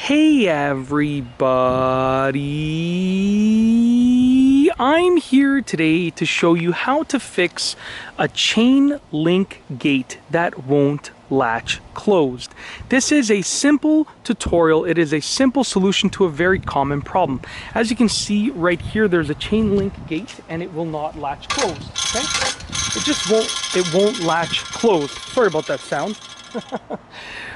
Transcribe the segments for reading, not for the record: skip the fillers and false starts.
Hey everybody, I'm here today to show you how to fix a chain link gate that won't latch closed. This is a simple tutorial. It is a simple solution to a very common problem. As you can see right here, there's a chain link gate and it will not latch closed, okay? It won't latch closed. Sorry about that sound.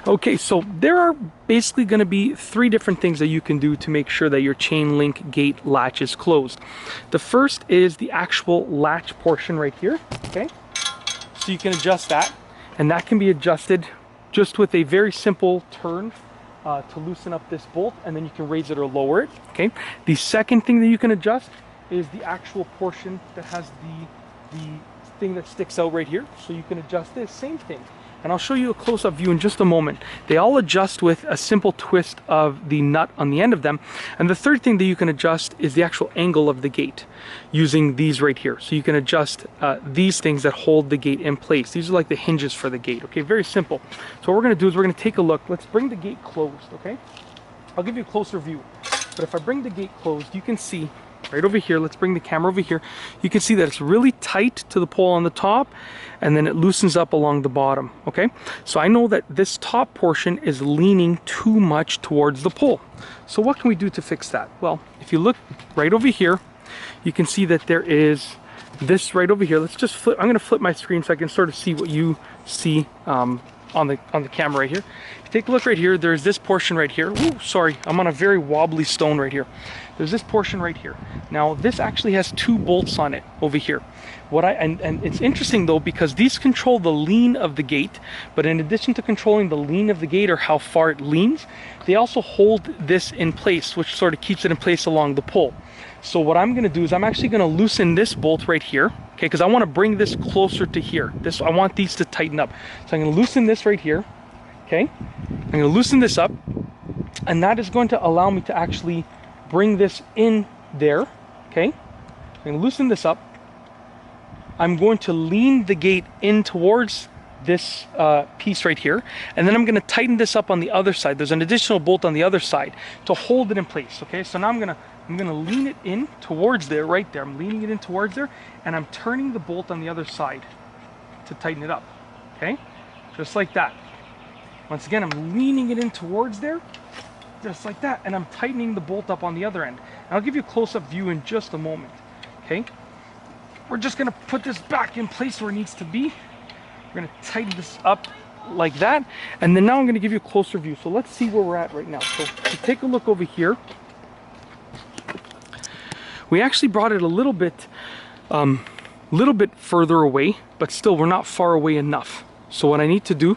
Okay, so there are basically going to be three different things that you can do to make sure that your chain link gate latch is closed. The first is the actual latch portion right here, okay? So you can adjust that, and that can be adjusted just with a very simple turn to loosen up this bolt, and then you can raise it or lower it, okay? The second thing that you can adjust is the actual portion that has the thing that sticks out right here. So you can adjust this, same thing. And I'll show you a close-up view in just a moment. They all adjust with a simple twist of the nut on the end of them. And the third thing that you can adjust is the actual angle of the gate using these right here. So you can adjust these things that hold the gate in place. These are like the hinges for the gate, okay? Very simple. So what we're gonna do is we're gonna take a look. Let's bring the gate closed, okay? I'll give you a closer view. But if I bring the gate closed, you can see right over here, let's bring the camera over here. You can see that it's really tight to the pole on the top, and then it loosens up along the bottom, okay? So I know that this top portion is leaning too much towards the pole. So what can we do to fix that? Well, if you look right over here, you can see that there is this right over here. Let's just flip, I'm gonna flip my screen so I can sort of see what you see on the camera right here. If you take a look right here, there's this portion right here. Ooh, sorry, I'm on a very wobbly stone right here. There's this portion right here. Now this actually has two bolts on it over here. And it's interesting though, because these control the lean of the gate, but in addition to controlling the lean of the gate or how far it leans, they also hold this in place, which sort of keeps it in place along the pole. So what I'm gonna do is I'm actually gonna loosen this bolt right here, okay, because I wanna bring this closer to here. I want these to tighten up. So I'm gonna loosen this right here, okay? I'm gonna loosen this up, and that is going to allow me to actually bring this in there, okay? I'm gonna loosen this up. I'm going to lean the gate in towards this piece right here, and then I'm gonna tighten this up on the other side. There's an additional bolt on the other side to hold it in place, okay? So now I'm gonna lean it in towards there, right there. I'm leaning it in towards there, and I'm turning the bolt on the other side to tighten it up, okay? Just like that. Once again, I'm leaning it in towards there, just like that, and I'm tightening the bolt up on the other end. And I'll give you a close-up view in just a moment, okay? We're just gonna put this back in place where it needs to be. We're gonna tighten this up like that, and then now I'm gonna give you a closer view. So let's see where we're at right now. So if you take a look over here, we actually brought it a little bit further away, but still we're not far away enough. So what I need to do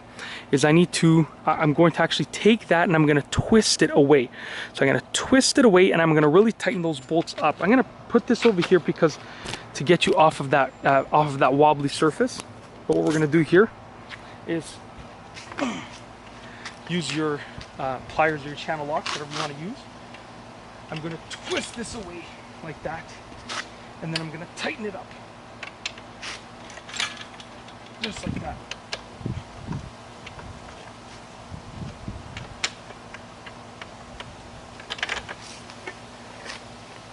is I'm going to actually take that and I'm going to twist it away. So I'm going to twist it away and I'm going to really tighten those bolts up. I'm going to put this over here because to get you off of that wobbly surface. But what we're going to do here is use your pliers or your channel locks, whatever you want to use. I'm going to twist this away like that, and then I'm going to tighten it up. Just like that.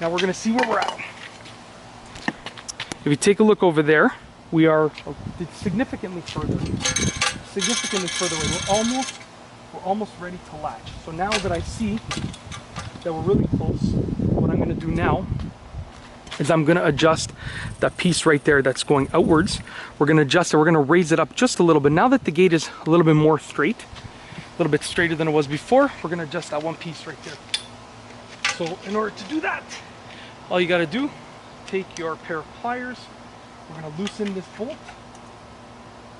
Now we're going to see where we're at. If you take a look over there, we are significantly further away. We're almost ready to latch. So now that I see that we're really close, what I'm going to do now is I'm going to adjust that piece right there that's going outwards. We're going to adjust it. We're going to raise it up just a little bit. Now that the gate is a little bit more straight, a little bit straighter than it was before, we're going to adjust that one piece right there. So in order to do that, all you got to do, take your pair of pliers. We're going to loosen this bolt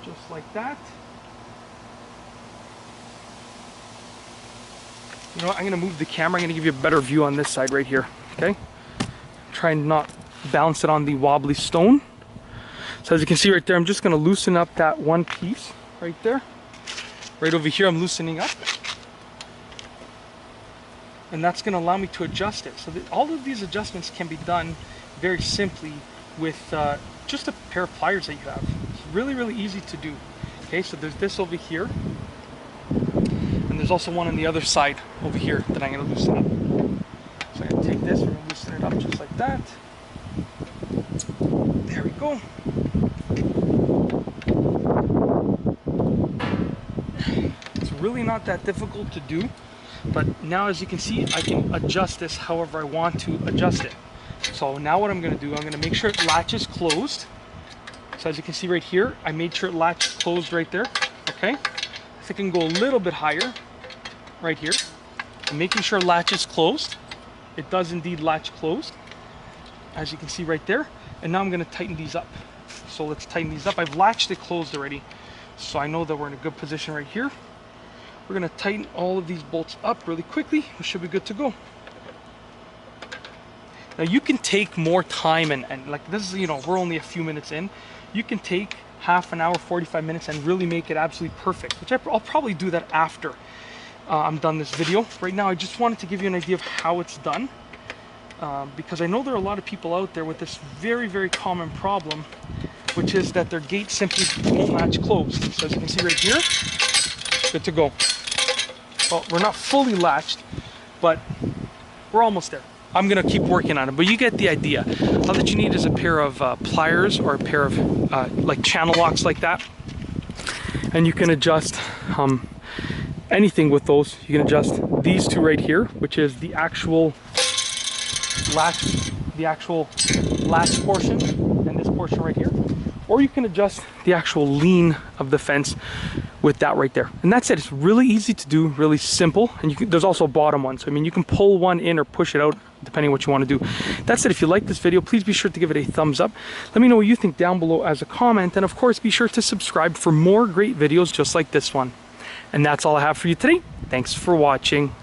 just like that. You know what, I'm going to move the camera. I'm going to give you a better view on this side right here, okay? Try and not balance it on the wobbly stone. So as you can see right there, I'm just going to loosen up that one piece right there. Right over here, I'm loosening up. And that's going to allow me to adjust it. So all of these adjustments can be done very simply with just a pair of pliers that you have. It's really, really easy to do. Okay, so there's this over here. And there's also one on the other side over here that I'm going to loosen up. So I'm going to take this, we're going to loosen it up just like that. There we go. It's really not that difficult to do, but now as you can see, I can adjust this however I want to adjust it. So now what I'm going to do, I'm going to make sure it latches closed. So as you can see right here, I made sure it latched closed right there. Okay, if I can go a little bit higher, right here, I'm making sure latch is closed. It does indeed latch closed, as you can see right there. And now I'm going to tighten these up. So let's tighten these up. I've latched it closed already, so I know that we're in a good position right here. We're going to tighten all of these bolts up really quickly. We should be good to go. Now you can take more time and like this is, you know, we're only a few minutes in. You can take half an hour, 45 minutes and really make it absolutely perfect, which I'll probably do that after I'm done this video. Right now I just wanted to give you an idea of how it's done, because I know there are a lot of people out there with this very, very common problem, which is that their gate simply won't latch closed. So as you can see right here, good to go. Well, we're not fully latched, but we're almost there. I'm gonna keep working on it, but you get the idea. All that you need is a pair of pliers or a pair of like channel locks like that, and you can adjust anything with those. You can adjust these two right here, which is the actual latch portion, and this portion right here, or you can adjust the actual lean of the fence with that right there, and that's it. It's really easy to do, really simple, and there's also a bottom one, so I mean you can pull one in or push it out depending what you want to do. That's it. If you like this video, please be sure to give it a thumbs up. Let me know what you think down below as a comment, and of course be sure to subscribe for more great videos just like this one. And that's all I have for you today. Thanks for watching.